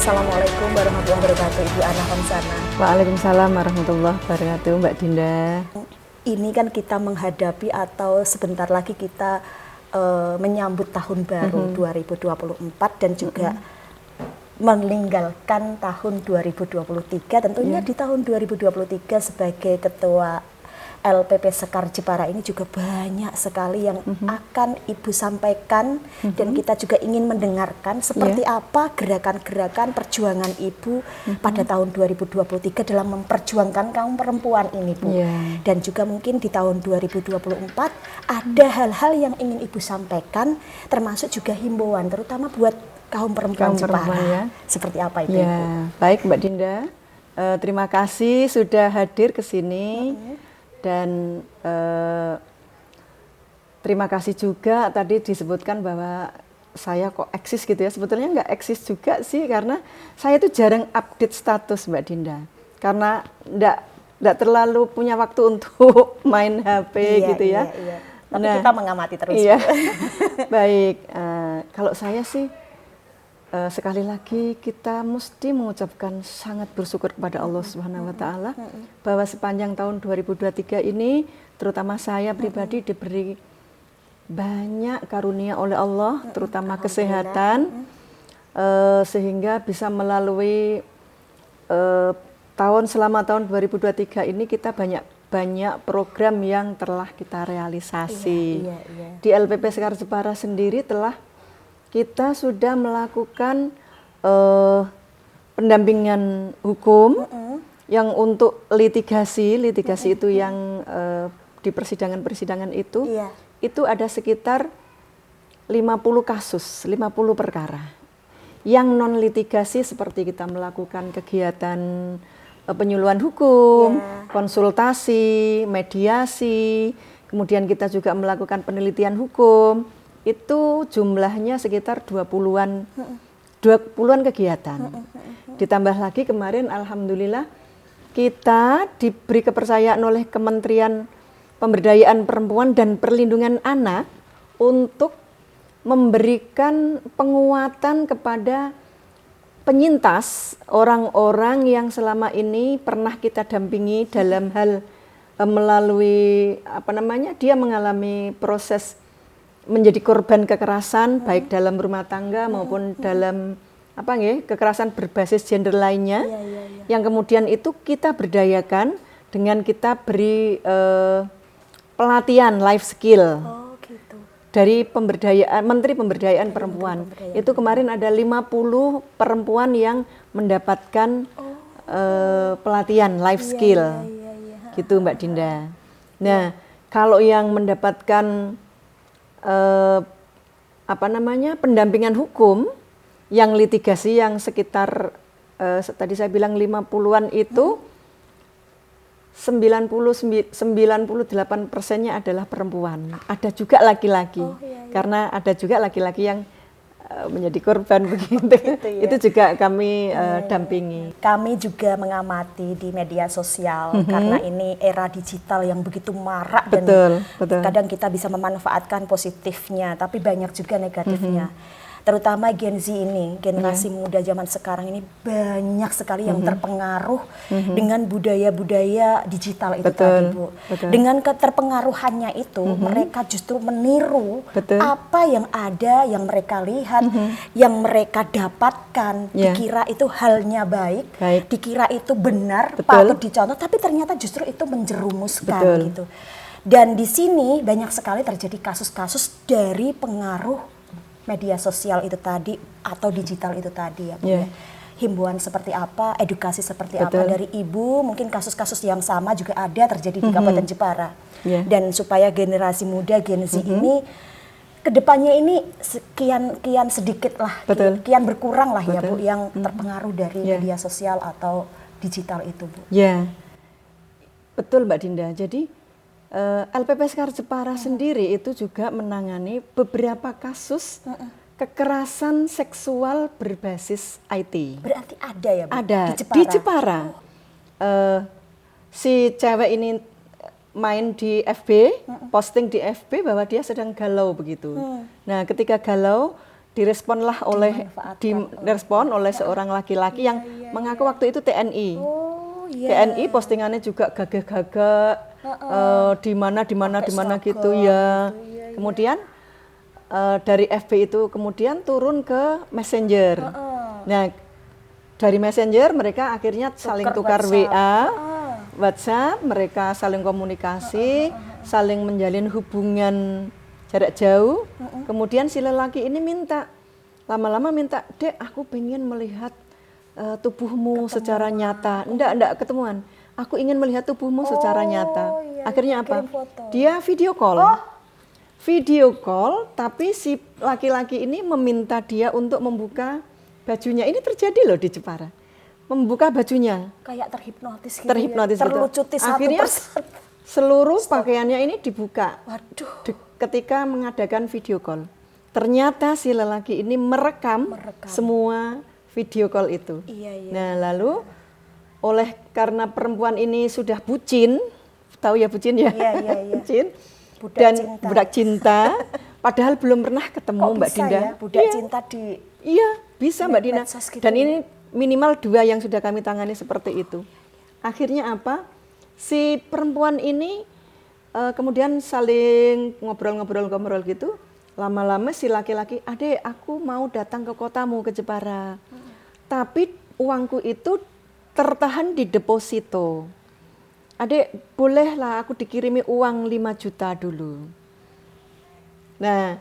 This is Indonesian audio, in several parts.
Assalamualaikum warahmatullahi wabarakatuh, Ibu Ana Homsana. Waalaikumsalam warahmatullahi wabarakatuh, Mbak Dinda. Ini kan kita menghadapi atau sebentar lagi kita menyambut tahun baru 2024 dan juga meninggalkan tahun 2023. Tentunya di tahun 2023 sebagai Ketua LPP Sekar Jepara ini juga banyak sekali yang akan Ibu sampaikan dan kita juga ingin mendengarkan seperti apa gerakan-gerakan perjuangan Ibu pada tahun 2023 dalam memperjuangkan kaum perempuan ini, Bu. Dan juga mungkin di tahun 2024 ada hal-hal yang ingin Ibu sampaikan, termasuk juga himbauan terutama buat kaum perempuan Jepara. Seperti apa itu, Ibu? Baik, Mbak Dinda. Terima kasih sudah hadir ke sini. Dan terima kasih juga tadi disebutkan bahwa saya kok eksis gitu ya. Sebetulnya nggak eksis juga sih, karena saya itu jarang update status, Mbak Dinda. Karena nggak terlalu punya waktu untuk main HP gitu ya. Tapi kita mengamati terus. Baik, kalau saya sih sekali lagi kita mesti mengucapkan sangat bersyukur kepada Allah Subhanahu wa taala bahwa sepanjang tahun 2023 ini terutama saya pribadi diberi banyak karunia oleh Allah, terutama kesehatan, sehingga bisa melalui selama tahun 2023 ini kita banyak program yang telah kita realisasi. Di LPP Sekar Jepara sendiri kita sudah melakukan pendampingan hukum yang untuk litigasi itu yang di persidangan itu ada sekitar 50 kasus, 50 perkara. Yang non litigasi seperti kita melakukan kegiatan penyuluhan hukum, konsultasi, mediasi, kemudian kita juga melakukan penelitian hukum. Itu jumlahnya sekitar 20-an kegiatan. Ditambah lagi kemarin alhamdulillah kita diberi kepercayaan oleh Kementerian Pemberdayaan Perempuan dan Perlindungan Anak untuk memberikan penguatan kepada penyintas, orang-orang yang selama ini pernah kita dampingi dalam hal melalui dia mengalami proses menjadi korban kekerasan baik dalam rumah tangga maupun dalam kekerasan berbasis gender lainnya, yang kemudian itu kita berdayakan dengan kita beri pelatihan life skill dari Menteri Pemberdayaan Perempuan. Itu kemarin ada 50 perempuan yang mendapatkan pelatihan life skill, gitu Mbak Dinda. Nah, kalau yang mendapatkan pendampingan hukum yang litigasi yang sekitar tadi saya bilang 50-an itu 98%-nya adalah perempuan. Ada juga laki-laki. Karena ada juga laki-laki yang menjadi korban begitu. Itu juga kami dampingi. Kami juga mengamati di media sosial karena ini era digital yang begitu marak dan kadang kita bisa memanfaatkan positifnya, tapi banyak juga negatifnya. Terutama Gen Z ini, generasi muda zaman sekarang ini banyak sekali yang terpengaruh dengan budaya-budaya digital itu tadi, Bu. Dengan keterpengaruhannya itu, mereka justru meniru apa yang ada, yang mereka lihat, yang mereka dapatkan. Dikira itu halnya baik, dikira itu benar, patut dicontoh, tapi ternyata justru itu menjerumuskan gitu. Dan di sini banyak sekali terjadi kasus-kasus dari pengaruh media sosial itu tadi atau digital itu tadi ya, Bu. Himbauan seperti apa, edukasi seperti apa dari Ibu, mungkin kasus-kasus yang sama juga ada terjadi di Kabupaten Jepara. Dan supaya generasi muda Gen Z ini kedepannya ini kian sedikit lah, kian berkurang lah ya, Bu, yang terpengaruh dari media sosial atau digital itu, Bu. Betul Mbak Dinda. Jadi LPP Sekar Jepara sendiri itu juga menangani beberapa kasus kekerasan seksual berbasis IT. Berarti ada ya, Bu? Ada di Jepara. Si cewek ini main di FB, posting di FB bahwa dia sedang galau begitu. Nah, ketika galau diresponlah direspon oleh seorang laki-laki yang mengaku waktu itu TNI. TNI postingannya juga gagah-gagah di mana gitu ya. Kemudian dari FB itu kemudian turun ke Messenger. Nah, dari Messenger mereka akhirnya saling tukar WA, WhatsApp, mereka saling komunikasi, saling menjalin hubungan jarak jauh. Kemudian si lelaki ini lama-lama minta, "Dek, aku pengen melihat tubuhmu secara nyata." Enggak ketemuan. Aku ingin melihat tubuhmu secara nyata. Akhirnya apa? Dia video call. Video call, tapi si laki-laki ini meminta dia untuk membuka bajunya. Ini terjadi loh di Jepara. Membuka bajunya. Kayak terhipnotis gitu. Terlucuti satu akhirnya seluruh pakaiannya ini dibuka. Waduh. Ketika mengadakan video call. Ternyata si lelaki ini merekam semua video call itu. Nah, lalu karena perempuan ini sudah bucin, tahu ya bucin ya? Bucin. Budak cinta, padahal belum pernah ketemu. Mbak Dinda. Ya, budak cinta di bisa Mbak Dina. Gitu. Dan ini minimal 2 yang sudah kami tangani seperti itu. Akhirnya apa? Si perempuan ini kemudian saling ngobrol gitu. Lama-lama si laki-laki, "Adek, aku mau datang ke kotamu, ke Jepara. Tapi uangku itu tertahan di deposito. Adek, bolehlah aku dikirimi uang 5 juta dulu." Nah,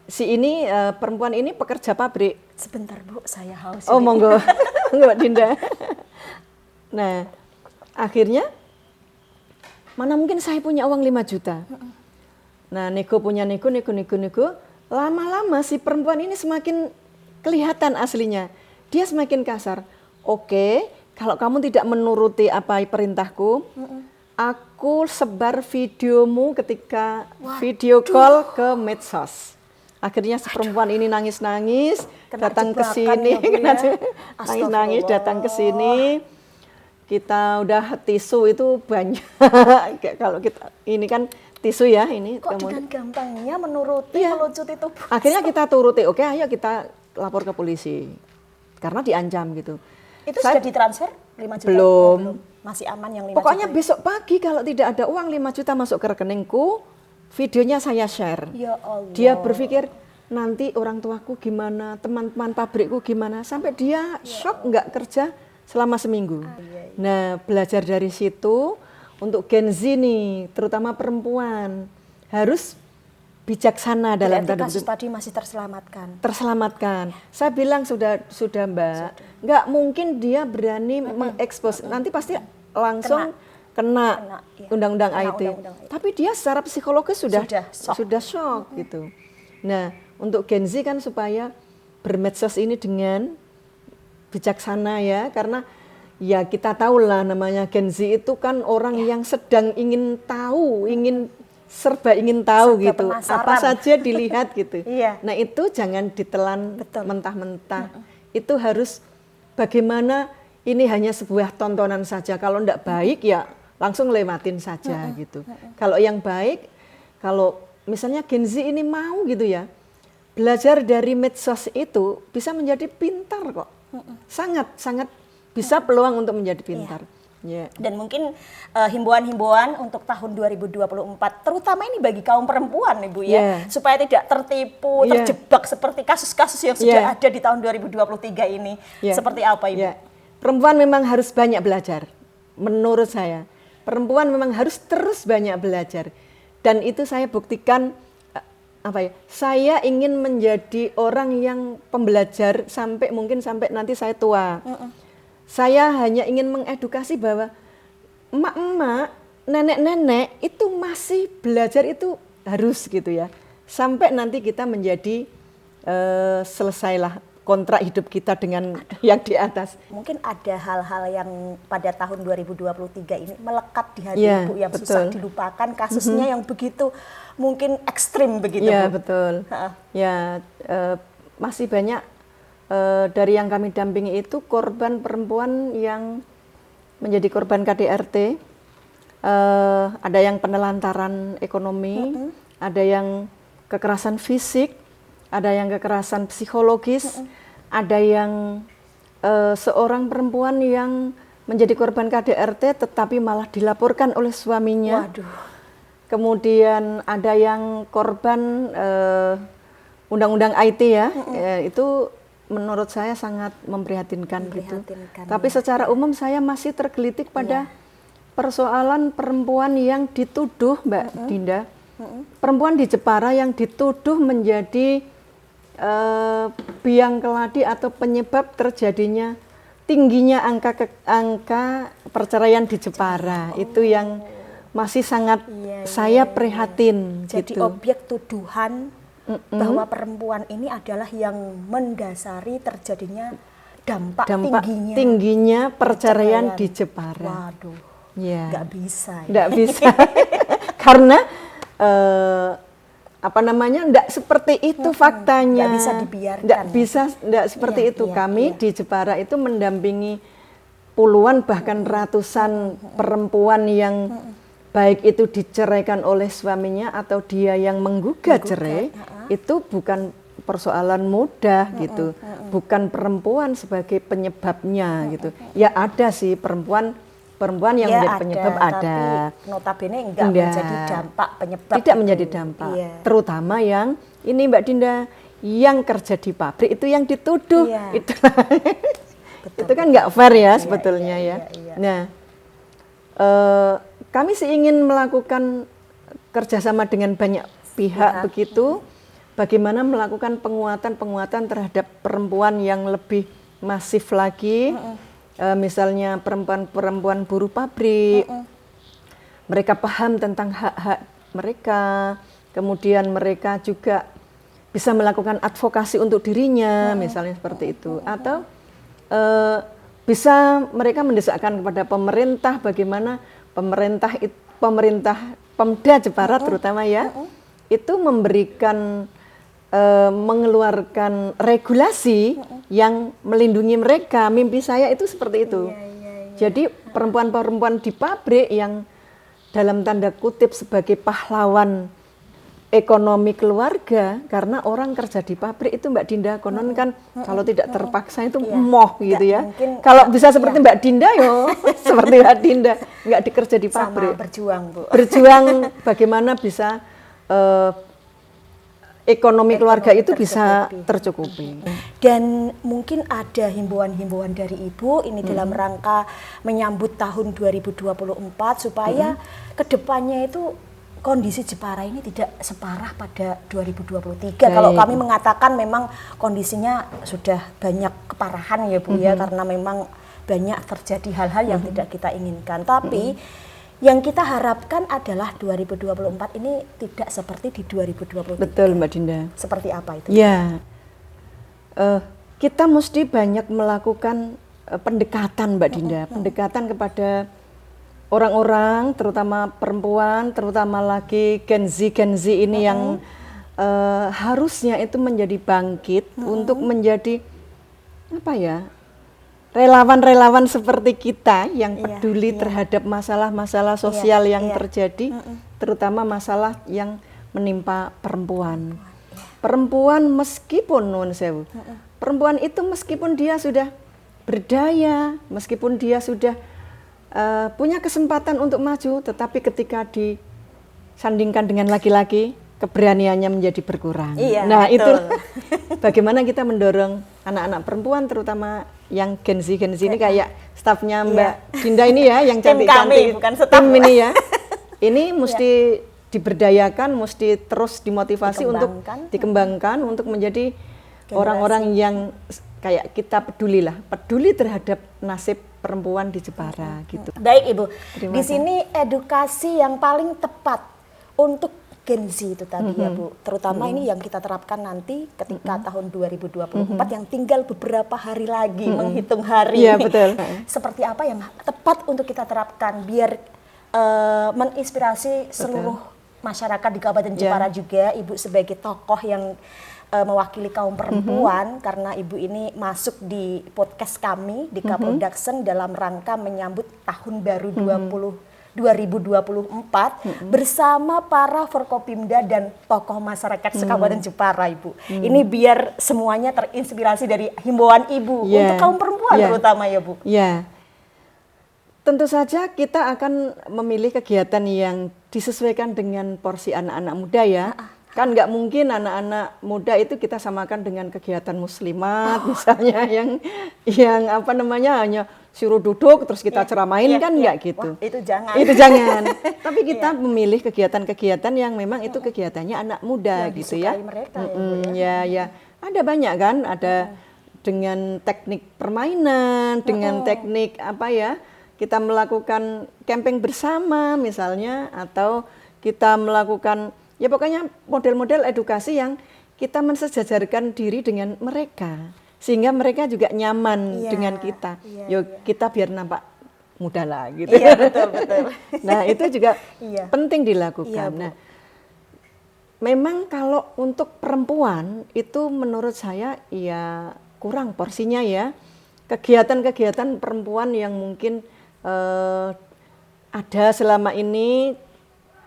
si ini perempuan ini pekerja pabrik. Sebentar Bu, saya haus. Oh monggo, Mbak Dinda. Nah, akhirnya mana mungkin saya punya uang 5 juta. Nah, nego. Lama-lama si perempuan ini semakin kelihatan aslinya. Dia semakin kasar. "Oke, kalau kamu tidak menuruti apa perintahku, aku sebar videomu ketika video call ke medsos." Akhirnya si perempuan ini nangis-nangis, datang ke sini, nangis-nangis datang ke sini. Kita udah tisu itu banyak. Kalau kita ini kan tisu ya ini. Kok dengan gampangnya melucuti tubuh. Akhirnya kita turuti. Oke, ayo kita lapor ke polisi. Karena diancam gitu. Itu sudah ditransfer 5 juta? Belum. Masih aman yang 5 Pokoknya juta? besok pagi kalau tidak ada uang 5 juta masuk ke rekeningku, videonya saya share. Ya Allah. Dia berpikir, nanti orang tuaku gimana, teman-teman pabrikku gimana. Sampai dia shock nggak kerja selama seminggu. Nah, belajar dari situ untuk Gen Z nih, terutama perempuan, harus bijaksana dalam tanda kasus tadi masih terselamatkan. Saya bilang sudah Mbak, nggak mungkin dia berani mengekspos, nanti pasti langsung kena undang-undang IT. Tapi dia secara psikologis sudah shock gitu. Nah, untuk Gen Z kan supaya bermedsos ini dengan bijaksana ya, karena ya kita tahu lah namanya Gen Z itu kan orang yang sedang ingin tahu, serba ingin tahu gitu, penasaran. Apa saja dilihat gitu. Nah, itu jangan ditelan mentah-mentah. Itu harus bagaimana ini hanya sebuah tontonan saja. Kalau enggak baik ya langsung lewatin saja gitu. Kalau yang baik, kalau misalnya Gen Z ini mau gitu ya, belajar dari medsos itu bisa menjadi pintar kok. Sangat bisa peluang untuk menjadi pintar. Dan mungkin himbauan-himbauan untuk tahun 2024, terutama ini bagi kaum perempuan Ibu ya, supaya tidak tertipu, terjebak seperti kasus-kasus yang sudah ada di tahun 2023 ini. Seperti apa Ibu? Perempuan memang harus banyak belajar, menurut saya. Perempuan memang harus terus banyak belajar. Dan itu saya buktikan, saya ingin menjadi orang yang pembelajar sampai nanti saya tua. Saya hanya ingin mengedukasi bahwa emak-emak, nenek-nenek itu masih belajar itu harus gitu ya. Sampai nanti kita menjadi selesailah kontrak hidup kita dengan yang di atas. Mungkin ada hal-hal yang pada tahun 2023 ini melekat di hati Ibu yang susah dilupakan, kasusnya yang begitu mungkin ekstrim begitu Bu. Betul. Masih banyak dari yang kami dampingi itu korban perempuan yang menjadi korban KDRT, ada yang penelantaran ekonomi, ada yang kekerasan fisik, ada yang kekerasan psikologis, ada yang seorang perempuan yang menjadi korban KDRT tetapi malah dilaporkan oleh suaminya. Waduh. Kemudian ada yang korban undang-undang IT ya, itu menurut saya sangat memprihatinkan gitu. Tapi secara umum saya masih tergelitik pada persoalan perempuan yang dituduh, Mbak Dinda, perempuan di Jepara yang dituduh menjadi biang keladi atau penyebab terjadinya tingginya angka perceraian di Jepara. Itu yang masih sangat saya prihatin. Jadi gitu. Objek tuduhan bahwa perempuan ini adalah yang mendasari terjadinya dampak tingginya perceraian di Jepara. Waduh, nggak bisa. Nggak bisa, karena nggak seperti itu faktanya. Nggak bisa dibiarkan. Nggak seperti itu. Kami di Jepara itu mendampingi puluhan bahkan ratusan perempuan yang baik itu diceraikan oleh suaminya atau dia yang menggugat cerai, itu bukan persoalan mudah gitu, bukan perempuan sebagai penyebabnya gitu. Ya ada sih perempuan yang menjadi penyebab ada. Tapi notabene enggak menjadi dampak penyebab. Tidak menjadi dampak. Terutama yang ini Mbak Dinda yang kerja di pabrik itu yang dituduh. Itu kan nggak fair ya sebetulnya ya. Nah. Kami sih ingin melakukan kerjasama dengan banyak pihak begitu, bagaimana melakukan penguatan terhadap perempuan yang lebih masif lagi, misalnya perempuan buruh pabrik, mereka paham tentang hak-hak mereka, kemudian mereka juga bisa melakukan advokasi untuk dirinya, misalnya seperti itu, atau bisa mereka mendesakkan kepada pemerintah bagaimana pemerintah Pemda Jepara terutama ya, itu memberikan mengeluarkan regulasi yang melindungi mereka. Mimpi saya itu seperti itu. Jadi perempuan-perempuan di pabrik yang dalam tanda kutip sebagai pahlawan ekonomi keluarga, karena orang kerja di pabrik itu Mbak Dinda konon kan kalau tidak terpaksa itu moh gitu ya. Kalau bisa seperti Mbak Dinda yo seperti Mbak Dinda nggak dikerja di pabrik. Sama berjuang Bu. Berjuang bagaimana bisa ekonomi keluarga itu bisa tercukupi. Dan mungkin ada himbauan-himbauan dari Ibu ini dalam rangka menyambut tahun 2024 supaya kedepannya itu kondisi Jepara ini tidak separah pada 2023. Kalau kami mengatakan memang kondisinya sudah banyak keparahan ya Bu ya, karena memang banyak terjadi hal-hal yang tidak kita inginkan. Tapi yang kita harapkan adalah 2024 ini tidak seperti di 2023. Betul Mbak Dinda. Seperti apa itu? Ya, kita mesti banyak melakukan pendekatan Mbak Dinda, pendekatan kepada orang-orang, terutama perempuan, terutama lagi Gen Z ini yang harusnya itu menjadi bangkit untuk menjadi relawan-relawan seperti kita yang peduli terhadap masalah-masalah sosial yang terjadi, terutama masalah yang menimpa perempuan. Perempuan meskipun perempuan itu meskipun dia sudah berdaya, meskipun dia sudah punya kesempatan untuk maju, tetapi ketika disandingkan dengan laki-laki, keberaniannya menjadi berkurang. Nah, itu bagaimana kita mendorong anak-anak perempuan, terutama yang Gen Z ini kayak stafnya Mbak Dinda ini ya, yang cantik-cantik, tim ini ya. Ini mesti diberdayakan, mesti terus dimotivasi untuk dikembangkan, untuk menjadi orang-orang yang kayak kita peduli terhadap nasib perempuan di Jepara gitu. Baik Ibu, di sini edukasi yang paling tepat untuk Gen Z itu tadi ya Bu, terutama ini yang kita terapkan nanti ketika tahun 2024 yang tinggal beberapa hari lagi menghitung hari. Iya betul. Seperti apa yang tepat untuk kita terapkan biar menginspirasi seluruh masyarakat di Kabupaten Jepara juga, Ibu sebagai tokoh yang mewakili kaum perempuan, karena Ibu ini masuk di podcast kami di K Production dalam rangka menyambut tahun baru 2024 2024 bersama para Forkopimda dan tokoh masyarakat Sekabupaten Jepara, Ibu. Ini biar semuanya terinspirasi dari himbauan Ibu untuk kaum perempuan terutama ya, Bu. Ya. Tentu saja kita akan memilih kegiatan yang disesuaikan dengan porsi anak-anak muda ya. Kan nggak mungkin anak-anak muda itu kita samakan dengan kegiatan muslimat misalnya yang apa namanya hanya suruh duduk terus kita ceramain kan nggak gitu. Wah, itu jangan. Itu jangan. Tapi kita memilih kegiatan-kegiatan yang memang itu kegiatannya anak muda yang gitu ya. Mereka, ya. Ada banyak kan, ada dengan teknik permainan, dengan teknik apa ya? Kita melakukan camping bersama misalnya, atau kita melakukan ya pokoknya model-model edukasi yang kita mensejajarkan diri dengan mereka sehingga mereka juga nyaman dengan kita. Kita biar nampak muda lah gitu. Iya, betul. Nah, itu juga penting dilakukan. Nah, memang kalau untuk perempuan itu menurut saya ya kurang porsinya ya. Kegiatan-kegiatan perempuan yang mungkin ada selama ini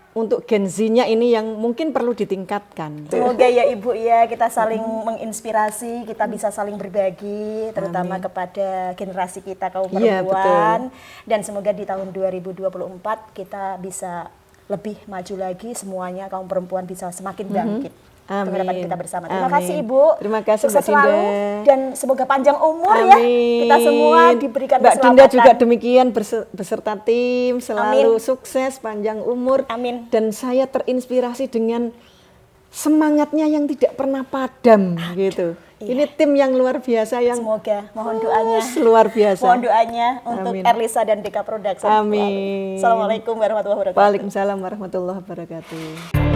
untuk Gen Z-nya ini yang mungkin perlu ditingkatkan. Semoga ya Ibu ya kita saling menginspirasi, kita bisa saling berbagi terutama kepada generasi kita kaum perempuan. Dan semoga di tahun 2024 kita bisa lebih maju lagi, semuanya kaum perempuan bisa semakin bangkit. Amin. Kita bersama. Terima kasih Ibu. Terima kasih Sukses Mbak Dinda. selalu dan semoga panjang umur ya. Kita semua diberikan Mbak Dinda juga demikian beserta tim selalu sukses, panjang umur. Amin. Dan saya terinspirasi dengan semangatnya yang tidak pernah padam gitu. Ini tim yang luar biasa yang semoga mohon doanya luar biasa. Mohon doanya untuk Erlisa dan Deka Production. Amin. Assalamualaikum warahmatullahi wabarakatuh. Waalaikumsalam warahmatullahi wabarakatuh.